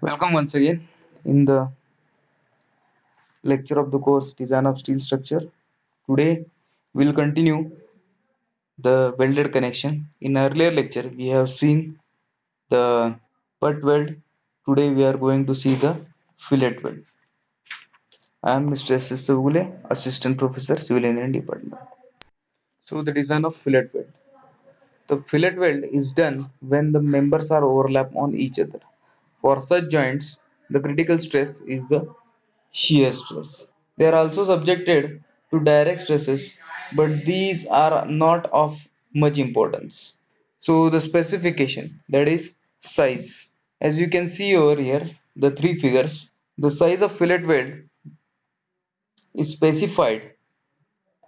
Welcome once again in the lecture of the course Design of Steel Structure. Today we will continue the welded connection. In earlier lecture we have seen the butt weld. Today we are going to see the fillet weld. I am Mr. S. Sagule, Assistant Professor Civil Engineering Department. So the design of fillet weld. The fillet weld is done when the members are overlap on each other. For such joints, the critical stress is the shear stress. They are also subjected to direct stresses, but these are not of much importance. So the specification, that is size. As you can see over here, the three figures, the size of fillet weld is specified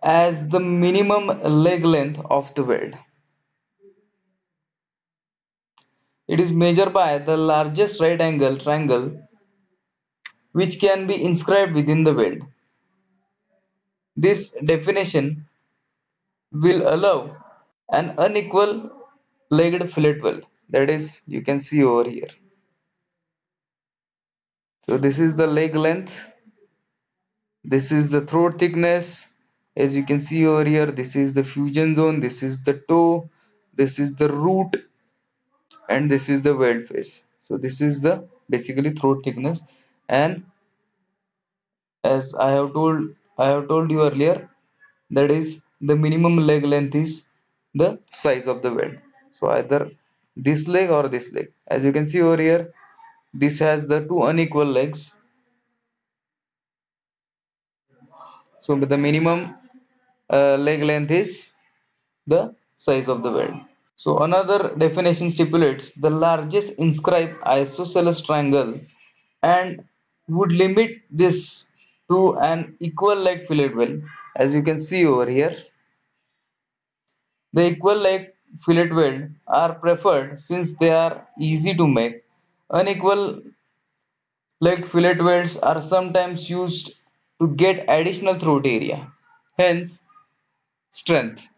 as the minimum leg length of the weld. It is measured by the largest right angle triangle which can be inscribed within the weld. This definition will allow an unequal legged fillet weld, that is you can see over here. So this is the leg length, this is the throat thickness. As you can see over here, this is the fusion zone, this is the toe, this is the root, and this is the weld face. So this is the basically throat thickness. And as I have told you earlier, that is the minimum leg length is the size of the weld. So either this leg or this leg. As you can see over here, this has the two unequal legs. So the minimum leg length is the size of the weld. So another definition stipulates the largest inscribed isosceles triangle and would limit this to an equal leg fillet weld. As you can see over here, the equal leg fillet weld are preferred since they are easy to make. Unequal leg fillet welds are sometimes used to get additional throat area, hence strength,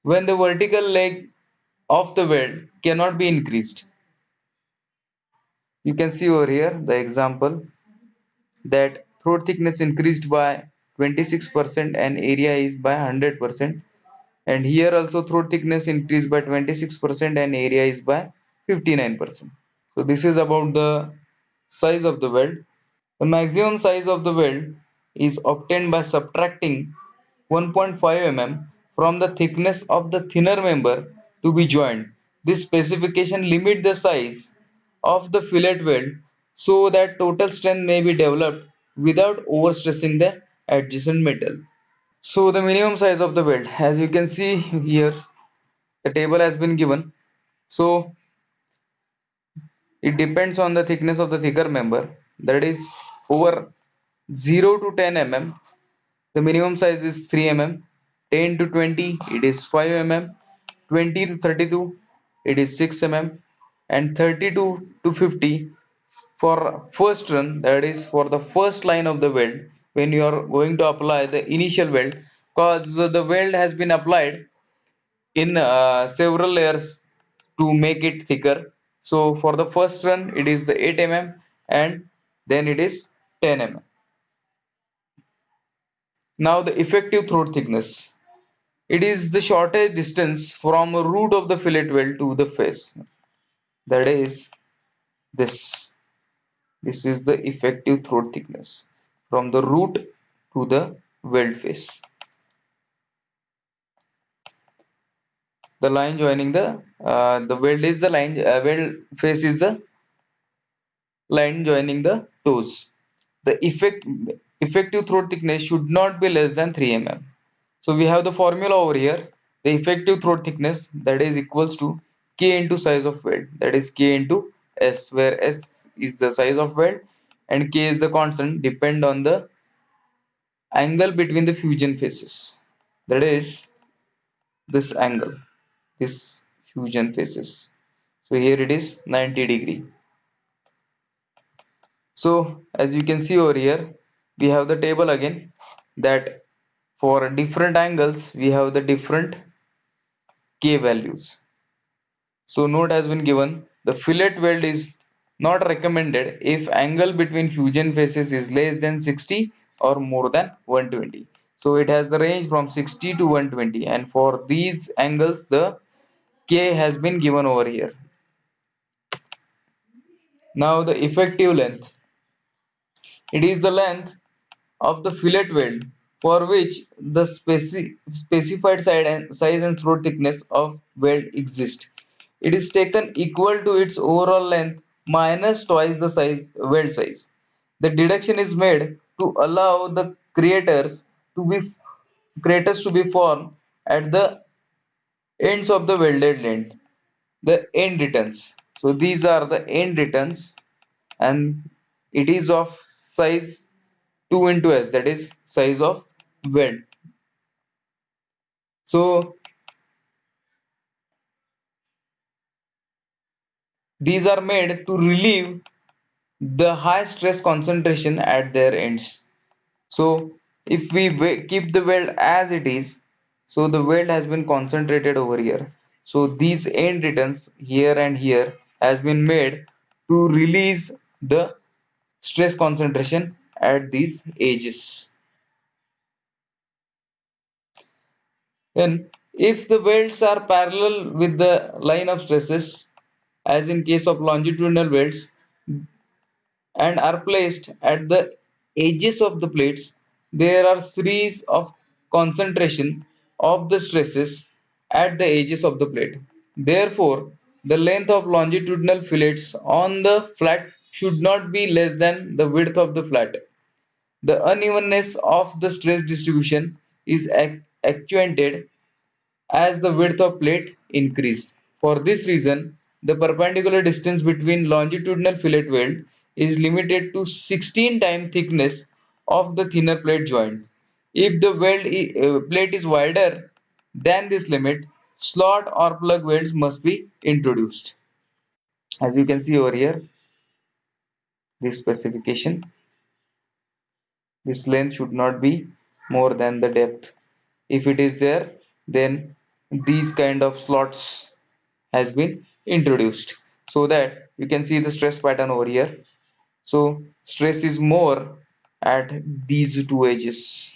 when the vertical leg of the weld cannot be increased. You can see over here the example that throat thickness increased by 26% and area is by 100%, and here also throat thickness increased by 26% and area is by 59%. So this is about the size of the weld. The maximum size of the weld is obtained by subtracting 1.5 mm from the thickness of the thinner member to be joined. This specification limits the size of the fillet weld so that total strength may be developed without overstressing the adjacent metal. So the minimum size of the weld, as you can see here, the table has been given. So it depends on the thickness of the thicker member, that is over 0 to 10 mm. The minimum size is 3 mm, 10 to 20 it is 5 mm, 20 to 32 it is 6 mm, and 32 to 50 for first run, that is for the first line of the weld, when you are going to apply the initial weld, cause the weld has been applied in several layers to make it thicker. So for the first run it is the 8 mm and then it is 10 mm. Now the effective throat thickness. It is the shortest distance from a root of the fillet weld to the face. That is this. This is the effective throat thickness from the root to the weld face. The line joining the weld is the line, weld face is the line joining the toes. The effective throat thickness should not be less than 3 mm. So we have the formula over here. The effective throat thickness, that is equals to K into size of weld, that is K into S, where S is the size of weld and K is the constant depend on the angle between the fusion faces. That is this angle, this fusion faces. So here it is 90 degree. So as you can see over here, we have the table again, that for different angles we have the different K values. So note has been given, the fillet weld is Not recommended if angle between fusion faces is less than 60 or more than 120. So it has the range from 60 to 120, and for these angles the K has been given over here. Now the effective length. It is the length of the fillet weld for which the specified size and throat thickness of weld exist. It is taken equal to its overall length minus twice the weld size. The deduction is made to allow the creators to be formed at the ends of the welded length, the end returns. So these are the end returns, and it is of size 2 into s, that is size of weld. So these are made to relieve the high stress concentration at their ends. So if we keep the weld as it is, so the weld has been concentrated over here. So these end returns here and here has been made to release the stress concentration at these edges. Then, if the welds are parallel with the line of stresses, as in case of longitudinal welds, and are placed at the edges of the plates, there are series of concentration of the stresses at the edges of the plate. Therefore, the length of longitudinal fillets on the flat should not be less than the width of the flat. The unevenness of the stress distribution is accentuated as the width of plate increased. For this reason, the perpendicular distance between longitudinal fillet weld is limited to 16 times thickness of the thinner plate joint. If the plate is wider than this limit, slot or plug welds must be introduced. As you can see over here, this specification, this length should not be more than the depth. If it is there, then these kind of slots has been introduced, so that you can see the stress pattern over here. So stress is more at these two edges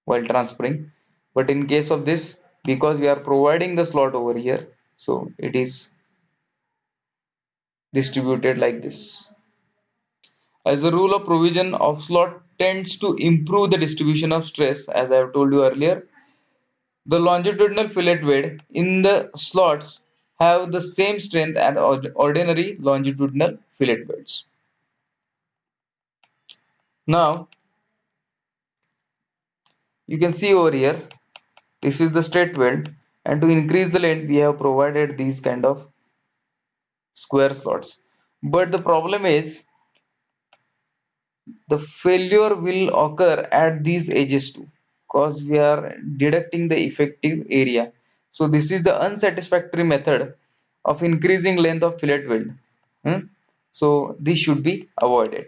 while transferring, but in case of this, because we are providing the slot over here, so it is distributed like this. As a rule of provision of slot tends to improve the distribution of stress, as I have told you earlier. The longitudinal fillet weld in the slots have the same strength as ordinary longitudinal fillet welds. Now you can see over here, this is the straight weld, and to increase the length we have provided these kind of square slots. But the problem is the failure will occur at these edges too, because we are deducting the effective area. So this is the unsatisfactory method of increasing length of fillet weld. Hmm? So this should be avoided.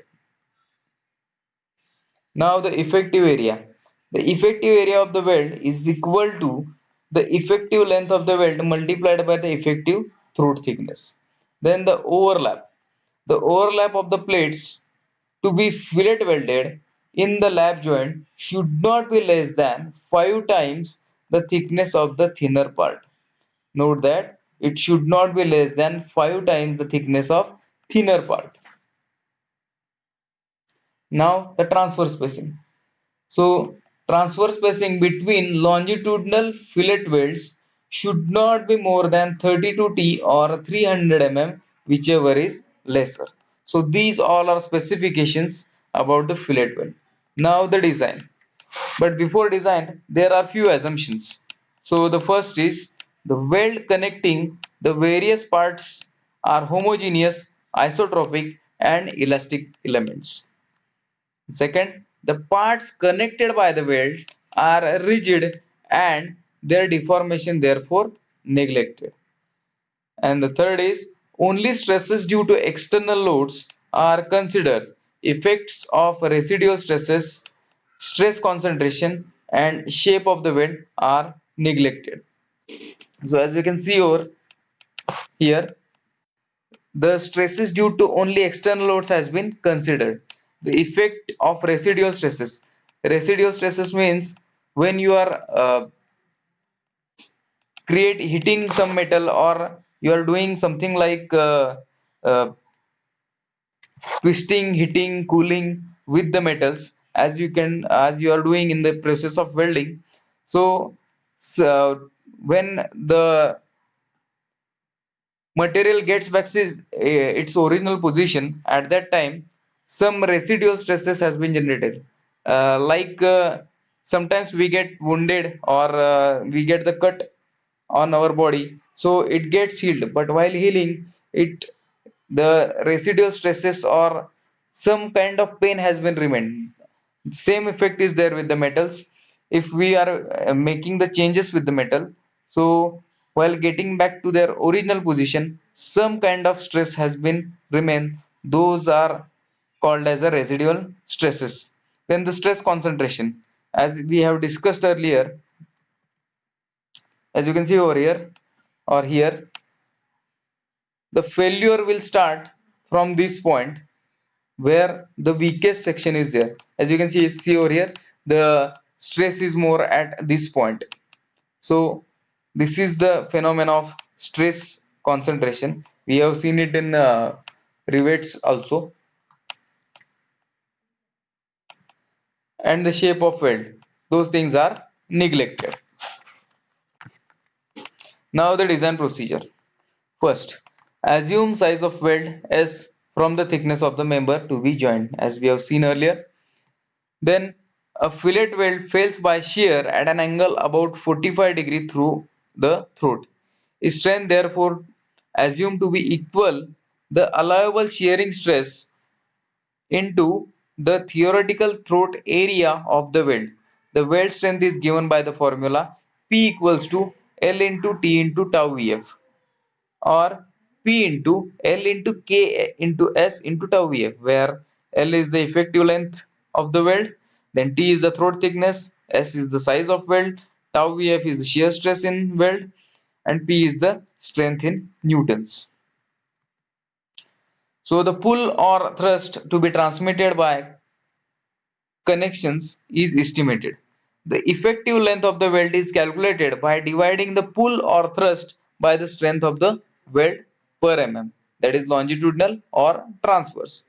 Now the effective area. The effective area of the weld is equal to the effective length of the weld multiplied by the effective throat thickness. Then the overlap. The overlap of the plates to be fillet welded in the lap joint should not be less than 5 times the thickness of the thinner part. Note that it should not be less than 5 times the thickness of thinner part. Now the transfer spacing. So transfer spacing between longitudinal fillet welds should not be more than 32 T or 300 mm, whichever is lesser. So these all are specifications about the fillet weld. Now the design. But before design, there are few assumptions. So the first is the weld connecting the various parts are homogeneous, isotropic, and elastic elements. Second, the parts connected by the weld are rigid and their deformation therefore neglected. And the third is only stresses due to external loads are considered. Effects of residual stresses, stress concentration, and shape of the weld are neglected. So as we can see over here, the stresses due to only external loads has been considered. The effect of residual stresses. Residual stresses means when you are create hitting some metal, or you are doing something like uh, twisting, hitting, cooling with the metals, as you are doing in the process of welding. So, when the material gets back its original position, at that time some residual stresses has been generated, sometimes we get wounded, or we get the cut on our body, so it gets healed, but while healing it, the residual stresses or some kind of pain has been remained. Same effect is there with the metals. If we are making the changes with the metal, so while getting back to their original position, some kind of stress has been remain. Those are called as a residual stresses. Then the stress concentration, as we have discussed earlier, as you can see over here or here, the failure will start from this point where the weakest section is there. As you can see over here, the stress is more at this point. So this is the phenomenon of stress concentration. We have seen it in rivets also. And the shape of weld, those things are neglected. Now the design procedure. First, assume size of weld S from the thickness of the member to be joined, as we have seen earlier. Then a fillet weld fails by shear at an angle about 45 degrees through the throat. Strength therefore assumed to be equal the allowable shearing stress into the theoretical throat area of the weld. The weld strength is given by the formula P equals to L into T into tau Vf, or P into L into K into S into tau Vf, where L is the effective length of the weld, then T is the throat thickness, S is the size of weld, tau Vf is the shear stress in weld, and P is the strength in newtons. So the pull or thrust to be transmitted by connections is estimated. The effective length of the weld is calculated by dividing the pull or thrust by the strength of the weld per mm, that is longitudinal or transverse.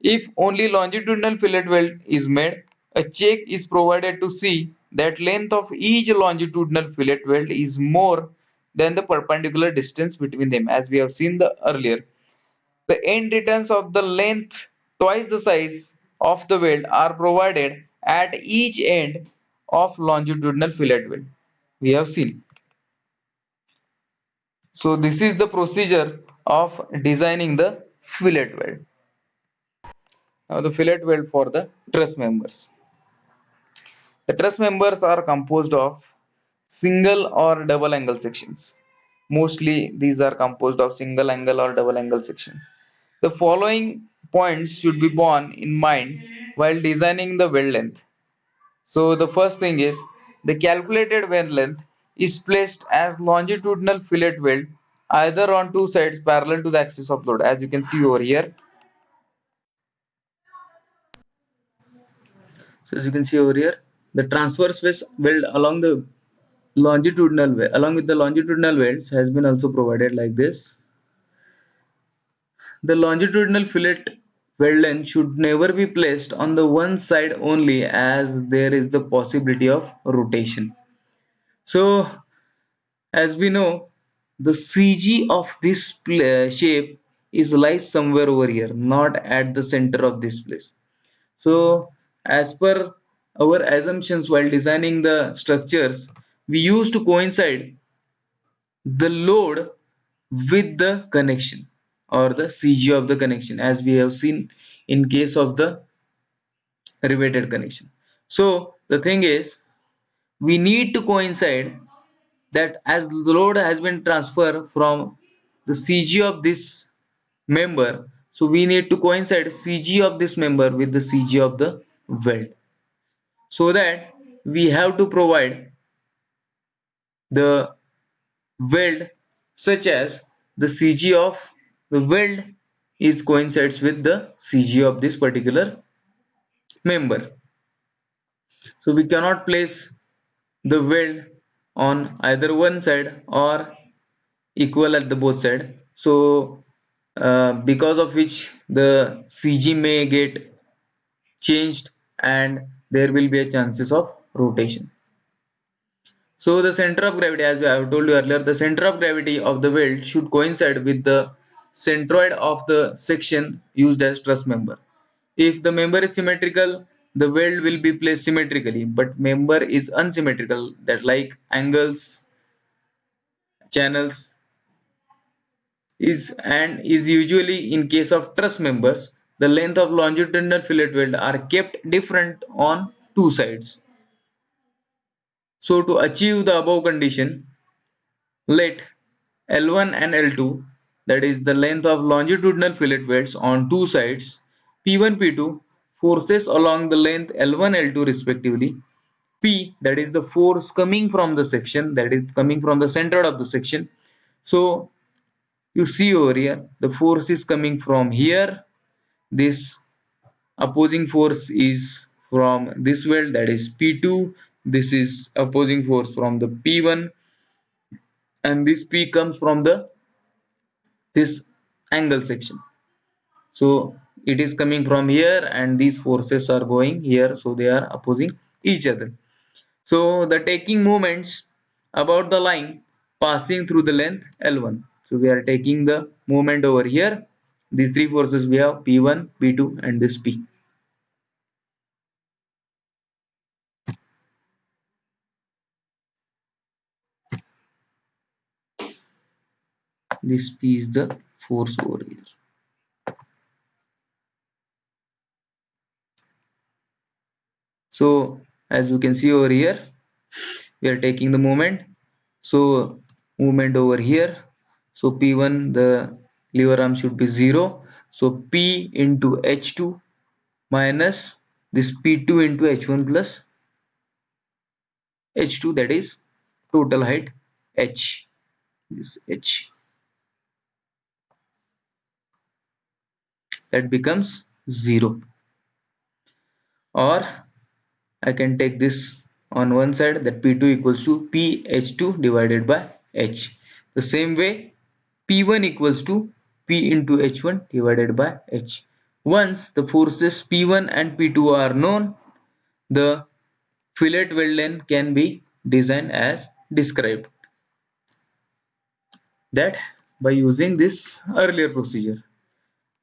If only longitudinal fillet weld is made, a check is provided to see that length of each longitudinal fillet weld is more than the perpendicular distance between them, as we have seen the earlier. The end returns of the length twice the size of the weld are provided at each end of longitudinal fillet weld. We have seen. So this is the procedure of designing the fillet weld. Now the fillet weld for the truss members. The truss members are composed of single or double angle sections. Mostly these are composed of single angle or double angle sections. The following points should be borne in mind while designing the weld length. So the first thing is the calculated weld length is placed as longitudinal fillet weld either on two sides parallel to the axis of load, as you can see over here. So as you can see over here, the transverse weld along with the longitudinal welds has been also provided like this. The longitudinal fillet weld length should never be placed on the one side only, as there is the possibility of rotation. So as we know, the CG of this shape is lies somewhere over here, not at the center of this place. So as per our assumptions while designing the structures, we used to coincide the load with the connection, or the CG of the connection, as we have seen in case of the riveted connection. So the thing is, we need to coincide that as the load has been transferred from the CG of this member, so we need to coincide CG of this member with the CG of the weld, so that we have to provide the weld such as the CG of the weld is coincides with the CG of this particular member. So we cannot place the weld on either one side or equal at the both side. So because of which the CG may get changed and there will be a chances of rotation. So the center of gravity, as I have told you earlier, the center of gravity of the weld should coincide with the centroid of the section used as truss member. If the member is symmetrical, the weld will be placed symmetrically, but member is unsymmetrical, that like angles, channels is usually in case of truss members, the length of longitudinal fillet weld are kept different on two sides. So to achieve the above condition, let L1 and L2, that is the length of longitudinal fillet welds on two sides, P1 P2 forces along the length L1 L2 respectively, P, that is the force coming from the section, that is coming from the center of the section. So you see over here the force is coming from here, this opposing force is from this weld, that is P2, this is opposing force from the P1, and this P comes from the this angle section. So it is coming from here and these forces are going here, so they are opposing each other. So the taking moments about the line passing through the length L1. So we are taking the moment over here. These three forces we have P1, P2 and this P. This P is the force over here. So as you can see over here, we are taking the moment. So movement over here. So P1, the lever arm should be 0. So P into H2 minus this P2 into H1 plus H2, that is total height H. This H, that becomes 0. Or I can take this on one side, that P2 equals to PH2 divided by H. The same way P1 equals to P into H1 divided by H. Once the forces P1 and P2 are known, the fillet weld length can be designed as described. That by using this earlier procedure.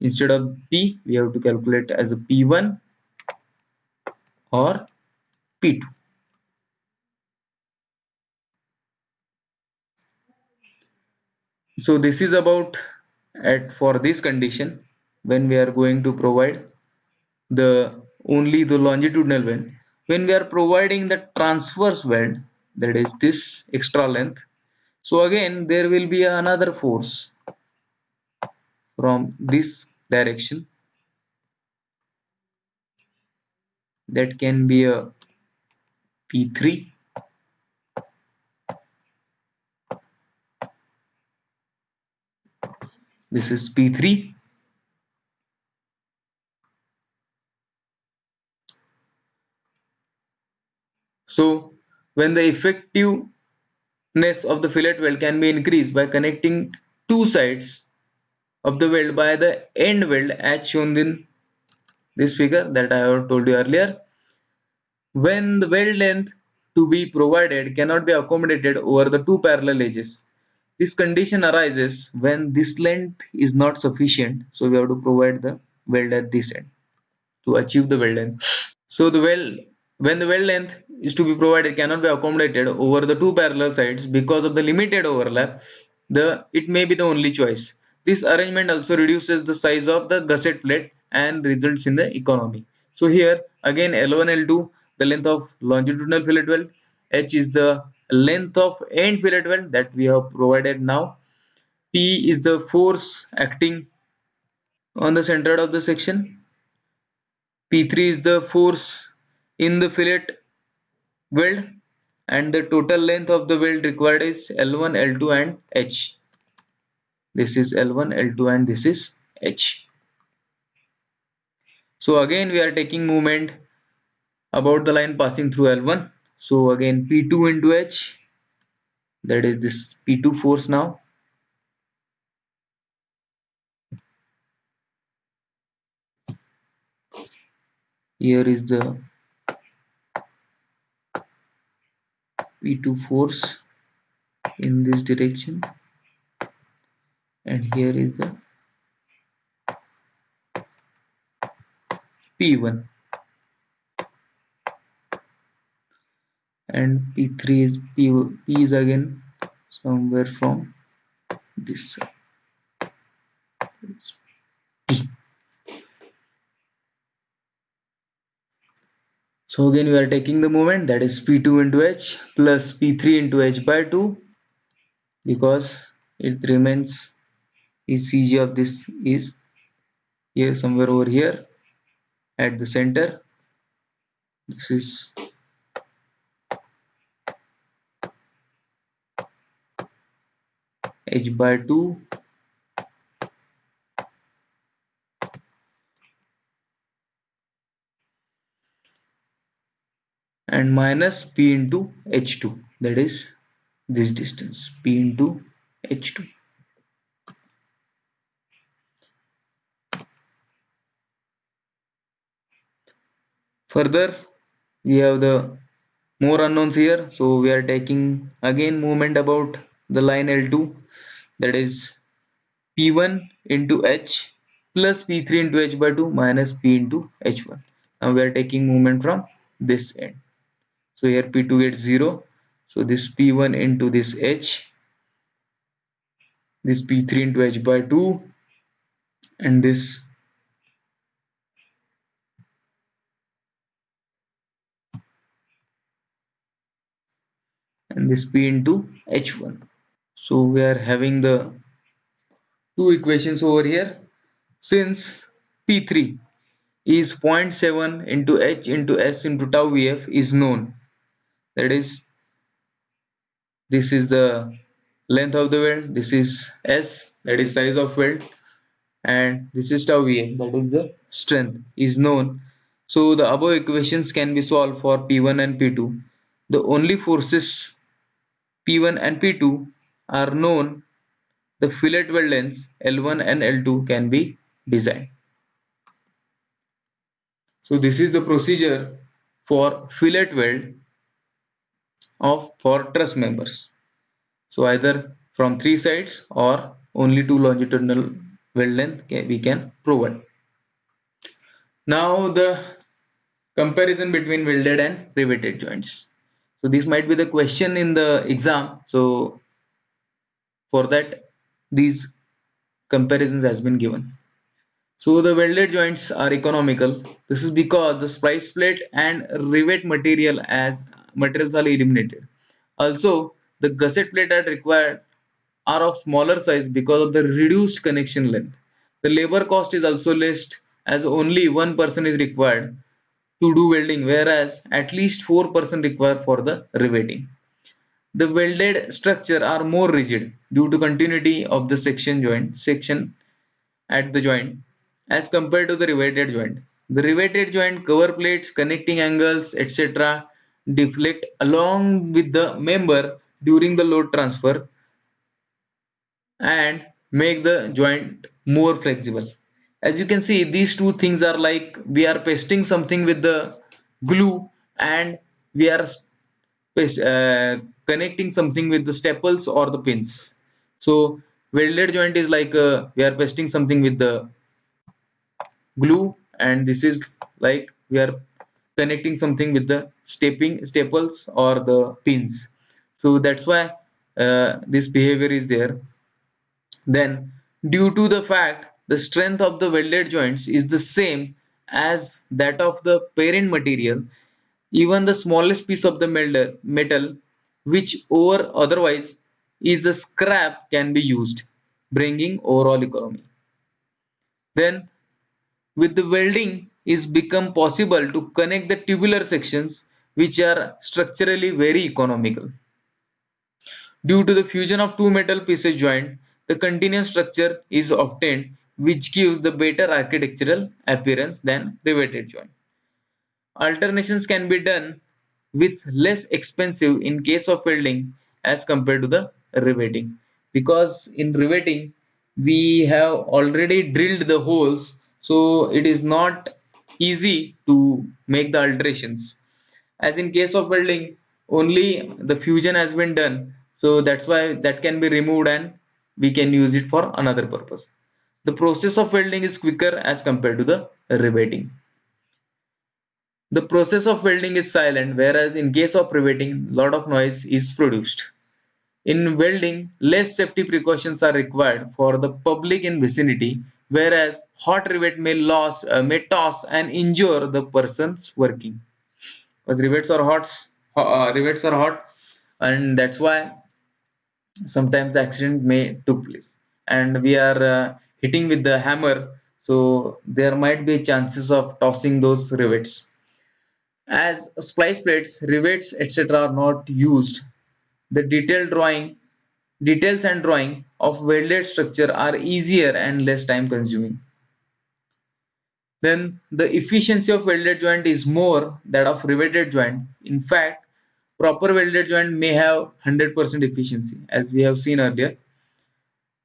Instead of P, we have to calculate as a P1 or P2. So this is about at for this condition when we are going to provide the only the longitudinal weld. When we are providing the transverse weld, that is this extra length, so again there will be another force from this direction, that can be a P3. This is P3. So when the effectiveness of the fillet weld can be increased by connecting two sides of the weld by the end weld as shown in this figure that I have told you earlier. When the weld length to be provided cannot be accommodated over the two parallel edges. This condition arises when this length is not sufficient, so we have to provide the weld at this end to achieve the weld length. So when the weld length is to be provided cannot be accommodated over the two parallel sides because of the limited overlap, it may be the only choice. This arrangement also reduces the size of the gusset plate and results in the economy. So here again L1 L2, the length of longitudinal fillet weld, H is the length of end fillet weld that we have provided now. P is the force acting on the center of the section. P3 is the force in the fillet weld, and the total length of the weld required is L1, L2 and H. This is L1, L2 and this is H. So again we are taking moment about the line passing through L1. So again P2 into H, that is this P2 force now. Here is the P2 force in this direction and here is the P1 and P3 is P is again somewhere from this side. P. So again we are taking the moment, that is P2 into H plus P3 into H by 2, because it remains ECG of this is here somewhere over here at the center. This is H by 2 and minus P into H2, that is this distance P into H2. Further we have the more unknowns here, so we are taking again movement about the line L2, that is P1 into H plus P3 into H by 2 minus P into H1. Now we are taking movement from this end. So here P2 gets 0. So this P1 into this H, this P3 into H by 2 and this P into H1. So we are having the two equations over here. Since P3 is 0.7 into H into S into tau Vf is known, that is this is the length of the weld, this is S, that is size of weld, and this is tau Vf, that is the strength is known. So the above equations can be solved for P1 and P2. The only forces P1 and P2 are known, the fillet weld lengths L1 and L2 can be designed. So this is the procedure for fillet weld of for truss members. So either from three sides or only two longitudinal weld length we can provide. Now the comparison between welded and riveted joints. So this might be the question in the exam. So for that these comparisons has been given. So the welded joints are economical. This is because the splice plate and rivet materials are eliminated. Also, the gusset plate are required are of smaller size because of the reduced connection length. The labor cost is also less as only one person is required to do welding, whereas at least four-person required for the riveting. The welded structure are more rigid due to continuity of the section at the joint as compared to the riveted joint. The riveted joint cover plates, connecting angles, etc. deflect along with the member during the load transfer and make the joint more flexible. As you can see, these two things are like we are pasting something with the glue and we are connecting something with the staples or the pins. So welded joint is like we are pasting something with the glue and this is like we are connecting something with the staples or the pins. So that's why this behavior is there. Then, due to the fact the strength of the welded joints is the same as that of the parent material, even the smallest piece of the metal which over otherwise is a scrap can be used, bringing overall economy. Then, with the welding is become possible to connect the tubular sections which are structurally very economical. Due to the fusion of two metal pieces joint, the continuous structure is obtained, which gives the better architectural appearance than riveted joint. Alternations can be done with less expensive in case of welding as compared to the riveting, because in riveting we have already drilled the holes, so it is not easy to make the alterations. As in case of welding, only the fusion has been done, so that's why that can be removed and we can use it for another purpose. The process of welding is quicker as compared to the riveting. The process of welding is silent, whereas in case of riveting, lot of noise is produced. In welding, less safety precautions are required for the public in vicinity, whereas hot rivet may toss and injure the persons working. Because rivets are hot, and that's why sometimes accident may took place. And we are hitting with the hammer, so there might be chances of tossing those rivets. As splice plates, rivets, etc. are not used, the details and drawing of welded structure are easier and less time consuming. Then the efficiency of welded joint is more that of riveted joint. In fact, proper welded joint may have 100% efficiency, as we have seen earlier.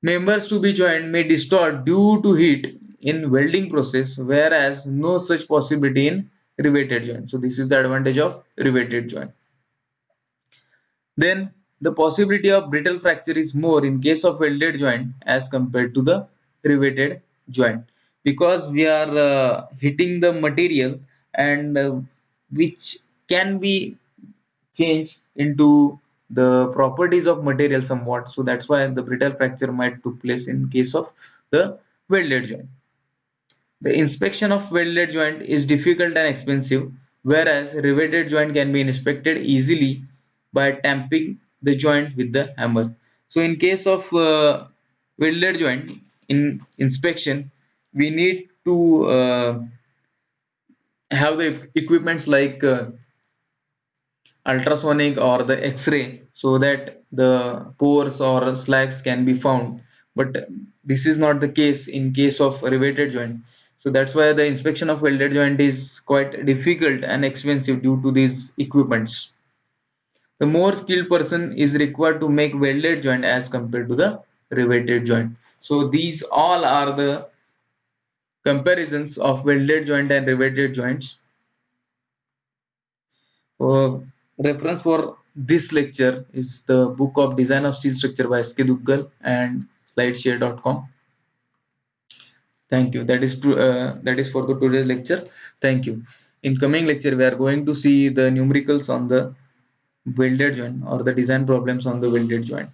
Members to be joined may distort due to heat in welding process, whereas no such possibility in riveted joint. So this is the advantage of riveted joint. Then the possibility of brittle fracture is more in case of welded joint as compared to the riveted joint, because we are hitting the material, and which can be changed into the properties of material somewhat, so that's why the brittle fracture might took place in case of the welded joint. The inspection of welded joint is difficult and expensive, whereas riveted joint can be inspected easily by tamping the joint with the hammer. So in case of welded joint, in inspection, we need to have the equipments like ultrasonic or the x-ray, so that the pores or slags can be found, but this is not the case in case of riveted joint. So that's why the inspection of welded joint is quite difficult and expensive due to these equipments. The more skilled person is required to make welded joint as compared to the riveted joint. So these all are the comparisons of welded joint and riveted joints. Reference for this lecture is the book of Design of Steel Structure by S.K. Duggal and slideshare.com. Thank you. That is for the today's lecture. Thank you. In coming lecture, we are going to see the numericals on the welded joint or the design problems on the welded joint.